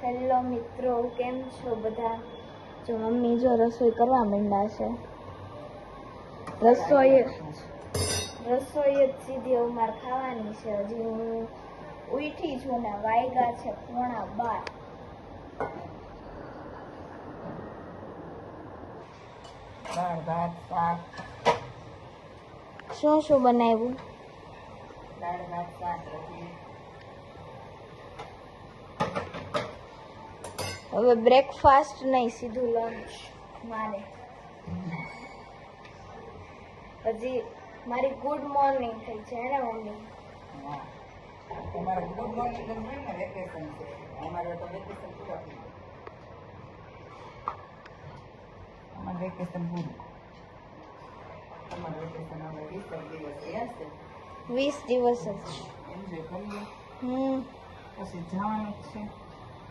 Hello મિત્રો, કેમ છો બધા? જો મમ્મી જો રસોઈ કરવા માંડ્યા છે. રસોઈ જ સીધી અમારે ખાવાની છે. હજી હું ઉઠી છું ને વાયગા છે 11:15. દાળ ભાત શાક. શું શું બનાવ્યું? દાળ ભાત શાક રોટલી. હવે બ્રેકફાસ્ટ નહીં, સીધું લંચ મારે. હજી મારી ગુડ મોર્નિંગ થઈ છે ને મમ્મી? હા, તમારે ગુડ મોર્નિંગ હોય ને વેકેશન છે. અમારે તો વેકેશન પૂરા થઈ ગયા. અમારે વેકેશન પૂરું. તમારે વેકેશન હવે 20 દિવસ રહ્યા છે. 20 દિવસ જ. એન્જોય કરીએ. પછી જવાનું જ છે.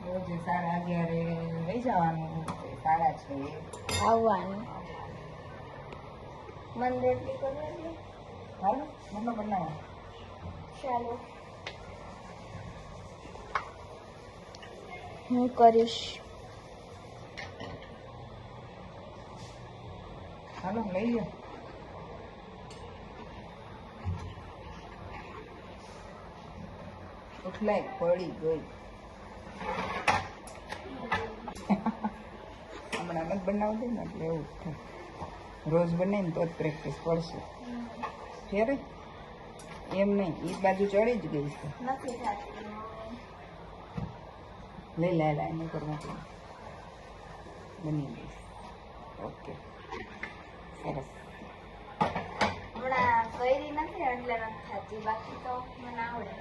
રોજે 11:30 લઈ જવાનું. 6:30 આવવાનું. મન રોટલી કરવાની. હાલો મમ્મા બનાવો. ચાલો હું કરીશ. હાલો લઈ લો. ઉઠલાય પડી ગઈ. હમણાં નથી બનાવતી ને એટલે એવું જ થાય. રોજ બનાવીને તો જ પ્રેક્ટિસ પડશે. ફેરે એમ નહીં, એ બાજુ ચડી જ ગઈ છે. નથી થતી. લઈ લાય એનું કરવું બની ગઈ. ઓકે સરસ. હમણાં કરી નથી એટલે નથી થતી, બાકી તો મને આવડે.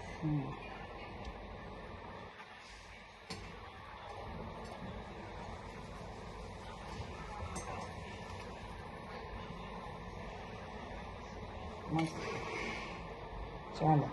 મસ્ત ચાલો.